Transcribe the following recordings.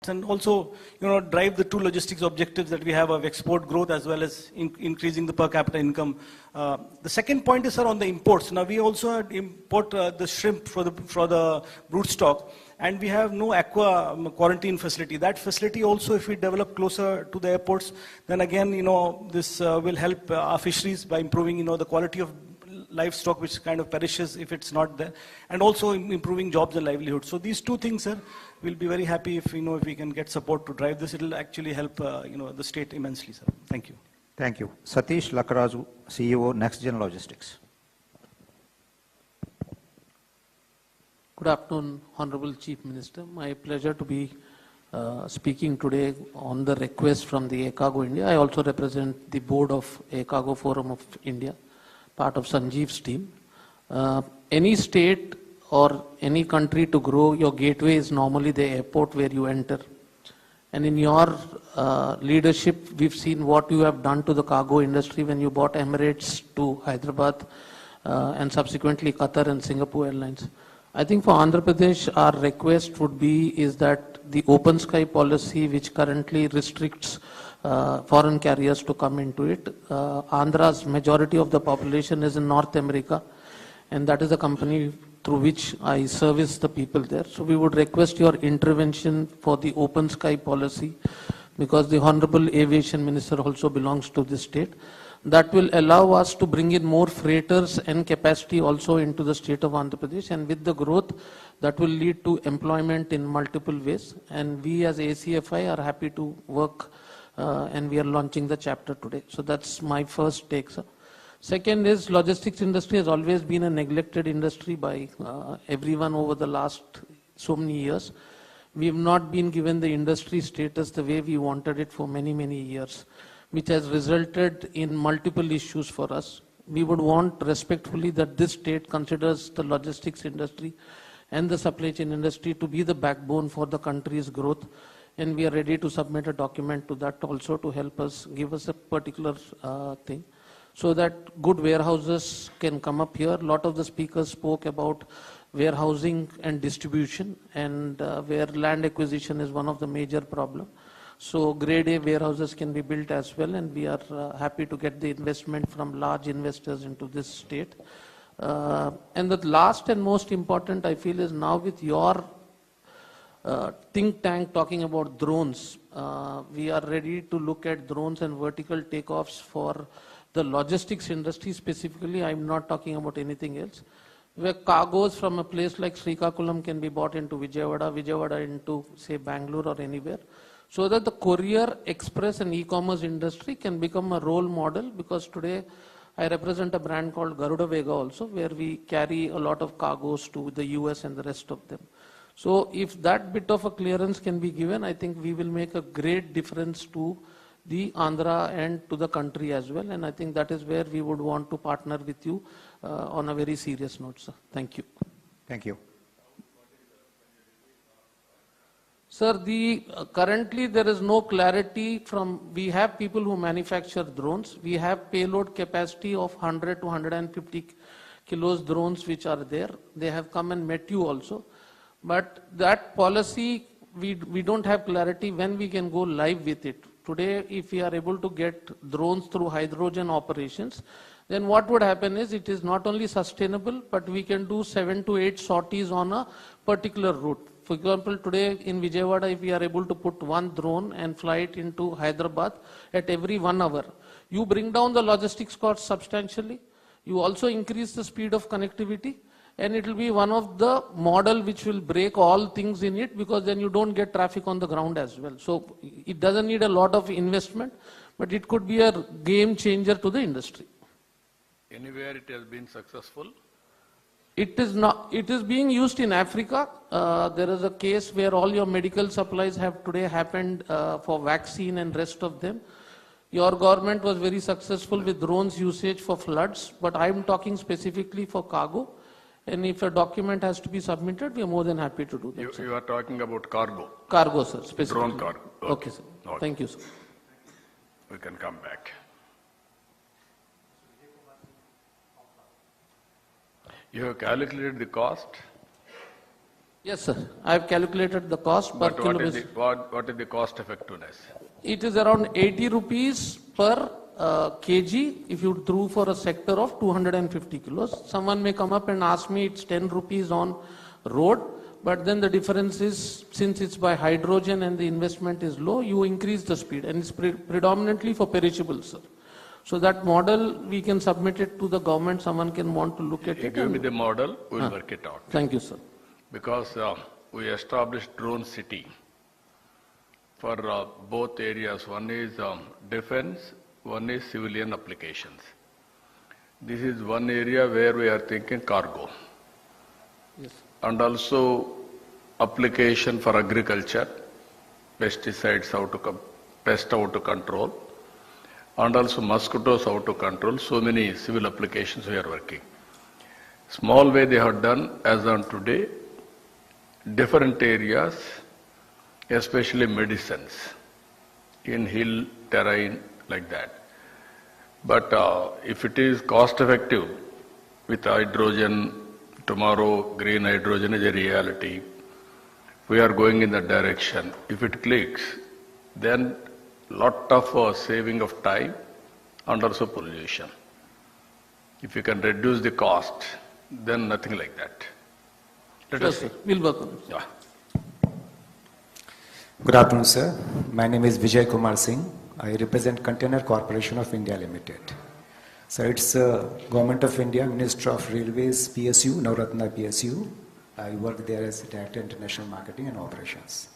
and also, drive the two logistics objectives that we have of export growth as well as increasing the per capita income. The second point is, sir, on the imports. Now, we also import the shrimp for the brood stock, and we have no aqua quarantine facility. That facility also, if we develop closer to the airports, then again, this will help our fisheries by improving, the quality of livestock, which kind of perishes if it's not there, and also improving jobs and livelihood. So these two things, sir, we'll be very happy if if we can get support to drive this. It'll actually help the state immensely, sir. Thank you. Thank you. Satish Lakaraju, CEO, NextGen Logistics. Good afternoon, Honorable Chief Minister. My pleasure to be speaking today on the request from the ACARGO India. I also represent the board of ACARGO Forum of India, part of Sanjeev's team. Any state or any country to grow, your gateway is normally the airport where you enter. And in your leadership, we've seen what you have done to the cargo industry when you brought Emirates to Hyderabad and subsequently Qatar and Singapore Airlines. I think for Andhra Pradesh, our request would be is that the open sky policy, which currently restricts foreign carriers to come into it. Andhra's majority of the population is in North America, and that is a company through which I service the people there. So we would request your intervention for the open sky policy, because the Honorable Aviation Minister also belongs to this state. That will allow us to bring in more freighters and capacity also into the state of Andhra Pradesh, and with the growth, that will lead to employment in multiple ways. And we as ACFI are happy to work and we are launching the chapter today. So that's my first take, sir. Second is, logistics industry has always been a neglected industry by everyone over the last so many years. We have not been given the industry status the way we wanted it for many, many years, which has resulted in multiple issues for us. We would want respectfully that this state considers the logistics industry and the supply chain industry to be the backbone for the country's growth. And we are ready to submit a document to that also to help us, give us a particular thing, so that good warehouses can come up here. A lot of the speakers spoke about warehousing and distribution, and where land acquisition is one of the major problems. So grade A warehouses can be built as well, and we are happy to get the investment from large investors into this state. And the last and most important, I feel, is now with your think tank talking about drones, we are ready to look at drones and vertical takeoffs for the logistics industry specifically. I'm not talking about anything else, where cargoes from a place like Srikakulam can be bought into Vijayawada into, say, Bangalore or anywhere, so that the courier, express and e-commerce industry can become a role model. Because today I represent a brand called Garuda Vega also, where we carry a lot of cargoes to the US and the rest of them. So if that bit of a clearance can be given, I think we will make a great difference to the Andhra and to the country as well. And I think that is where we would want to partner with you on a very serious note, sir. Thank you. Thank you. Sir, currently there is no clarity from, we have people who manufacture drones. We have payload capacity of 100 to 150 kilos drones which are there. They have come and met you also. But that policy, we don't have clarity when we can go live with it. Today, if we are able to get drones through hydrogen operations, then what would happen is it is not only sustainable, but we can do 7 to 8 sorties on a particular route. For example, today in Vijayawada, if we are able to put one drone and fly it into Hyderabad at every 1 hour, you bring down the logistics cost substantially. You also increase the speed of connectivity. And it will be one of the model which will break all things in it, because then you don't get traffic on the ground as well. So it doesn't need a lot of investment, but it could be a game changer to the industry. Anywhere it has been successful? It is not. It is being used in Africa. There is a case where all your medical supplies have today happened for vaccine and rest of them. Your government was very successful with drones usage for floods, but I'm talking specifically for cargo. And if a document has to be submitted, we are more than happy to do that. You are talking about cargo? Cargo, sir, specifically. Drone cargo. Okay, sir. Okay. Thank you, sir. We can come back. You have calculated the cost? Yes, sir. I have calculated the cost per But kilometer. what is the cost effectiveness? It is around 80 rupees per kg if you throw for a sector of 250 kilos. Someone may come up and ask me it's 10 rupees on road, but then the difference is since it's by hydrogen and the investment is low, you increase the speed and it's predominantly for perishables, sir. So that model we can submit it to the government. Someone can want to look at You it. give me the model, we'll work it out. Thank you, sir. Because we established drone city for both areas. One is defense, one is civilian applications. This is one area where we are thinking cargo. Yes. And also application for agriculture, pesticides pest how to control, and also mosquitoes how to control. So many civil applications we are working. Small way they have done as on today, different areas, especially medicines, in hill terrain like that. But if it is cost effective with hydrogen, tomorrow green hydrogen is a reality. We are going in that direction. If it clicks, then lot of saving of time and also pollution. If you can reduce the cost, then nothing like that. Let us see. Sir. We'll work on it. Yeah. Good afternoon, sir. My name is Vijay Kumar Singh. I represent Container Corporation of India Limited. So it's Government of India, Ministry of Railways, PSU, Navratna PSU. I work there as Director International Marketing and Operations.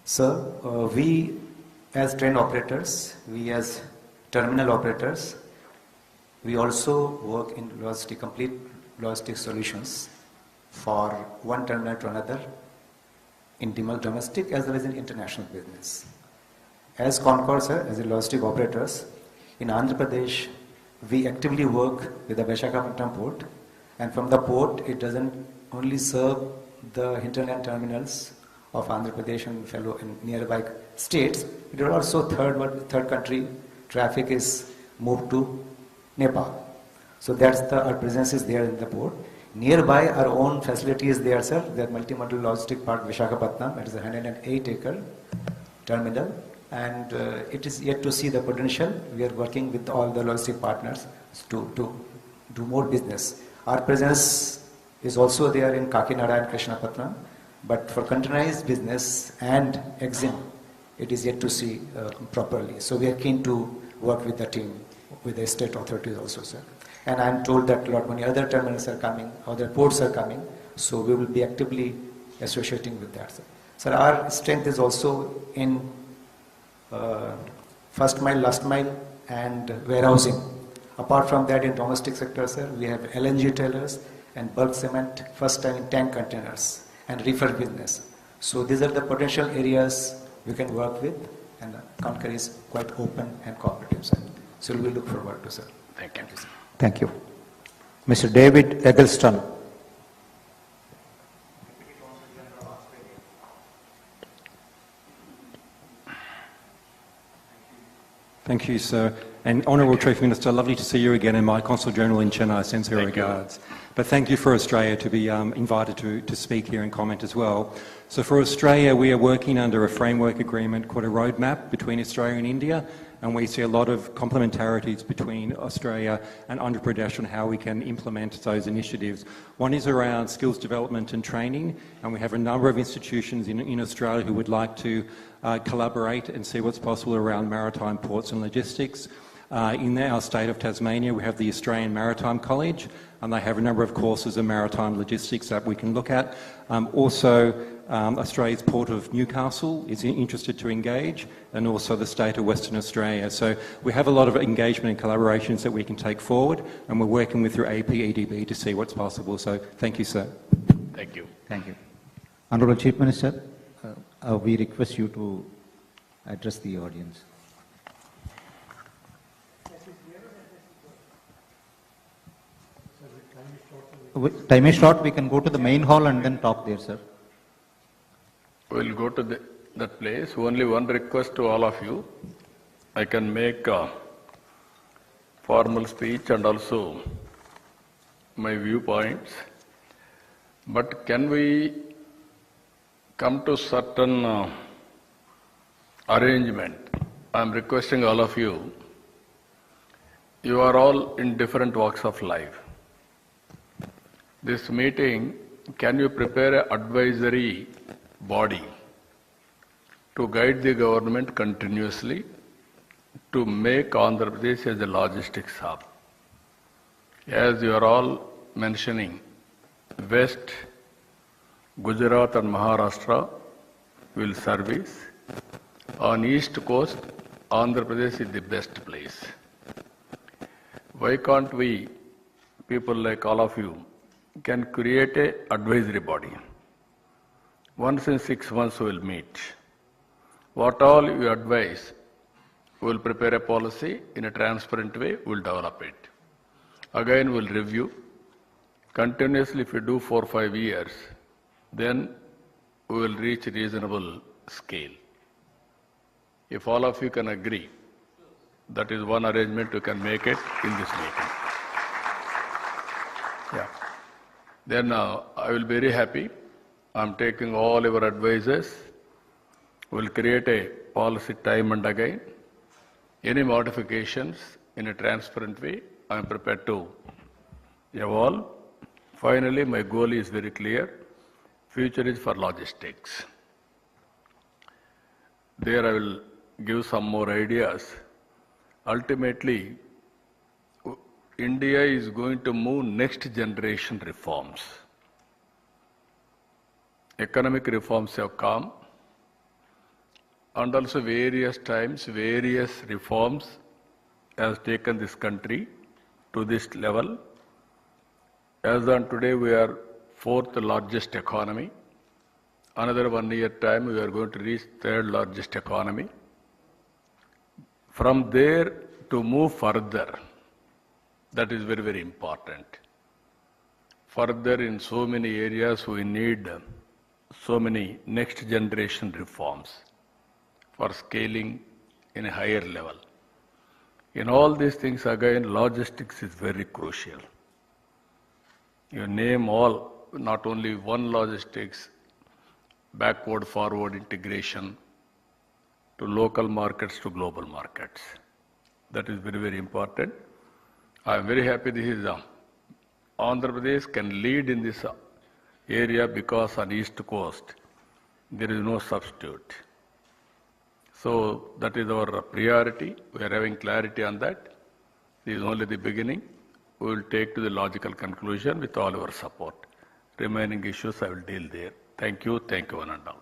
Sir, we as train operators, we as terminal operators, we also work in complete logistic solutions for one terminal to another in domestic as well as in international business. As Concord, sir, as a logistic operators, in Andhra Pradesh, we actively work with the Visakhapatnam port, and from the port, it doesn't only serve the hinterland terminals of Andhra Pradesh and fellow and nearby states, it is also third country traffic is moved to Nepal. So that's our presence is there in the port. Nearby, our own facility is there, sir. The multimodal logistic park Visakhapatnam. It is a 108-acre terminal, and it is yet to see the potential. We are working with all the logistic partners to do more business. Our presence is also there in Kakinada and Krishnapatnam, but for containerized business and EXIM, it is yet to see properly. So we are keen to work with the team, with the state authorities also, sir. And I'm told that a lot many other terminals are coming, other ports are coming, so we will be actively associating with that, sir. Sir, our strength is also in first mile, last mile, and warehousing. Apart from that, in domestic sector, sir, we have LNG trailers and bulk cement, first time in tank containers, and reefer business. So these are the potential areas we can work with, and Concur is quite open and cooperative, sir. So we look forward to, sir. Thank you. Thank you. Mr. David Eggleston. Thank you, sir. And Honourable Chief Minister, lovely to see you again, and my Consul General in Chennai sends her regards. But thank you for Australia to be invited to speak here and comment as well. So for Australia, we are working under a framework agreement called a roadmap between Australia and India, and we see a lot of complementarities between Australia and Andhra Pradesh on how we can implement those initiatives. One is around skills development and training, and we have a number of institutions in Australia who would like to collaborate and see what's possible around maritime ports and logistics. In our state of Tasmania, we have the Australian Maritime College, and they have a number of courses in maritime logistics that we can look at. Also, Australia's Port of Newcastle is interested to engage, and also the state of Western Australia. So we have a lot of engagement and collaborations that we can take forward, and we're working with through APEDB to see what's possible. So thank you, sir. Thank you. Thank you. Honourable Chief Minister, we request you to address the audience. Time is short, we can go to the main hall and then talk there, sir. We'll go to that place. Only one request to all of you. I can make a formal speech and also my viewpoints. But can we come to certain arrangement. I'm requesting all of you, you are all in different walks of life. This meeting, can you prepare an advisory body to guide the government continuously to make Andhra Pradesh as a logistics hub? As you are all mentioning, West, Gujarat and Maharashtra will service. On East Coast, Andhra Pradesh is the best place. Why can't we, people like all of you, can create an advisory body? Once in 6 months we will meet. What all you advise, we will prepare a policy in a transparent way, we will develop it. Again, we will review. Continuously, if we do 4 or 5 years, then we will reach reasonable scale. If all of you can agree, that is one arrangement we can make it in this meeting. Yeah. Then I will be very happy. I'm taking all your advices. We'll create a policy time and again. Any modifications in a transparent way, I'm prepared to evolve. Finally, my goal is very clear. Future is for logistics. There I will give some more ideas. Ultimately, India is going to move next generation reforms. Economic reforms have come, and also various times, various reforms has taken this country to this level. As on today, we are 4th largest economy. Another 1 year time, we are going to reach 3rd largest economy. From there to move further, that is very, very important. Further, in so many areas, we need so many next generation reforms for scaling in a higher level. In all these things, again, logistics is very crucial. You name all, not only one logistics, backward, forward integration to local markets to global markets. That is very, very important. I am very happy this is Andhra Pradesh can lead in this area because on East Coast there is no substitute. So that is our priority. We are having clarity on that. This is only the beginning. We will take to the logical conclusion with all our support. Remaining issues I will deal there. Thank you, one and all.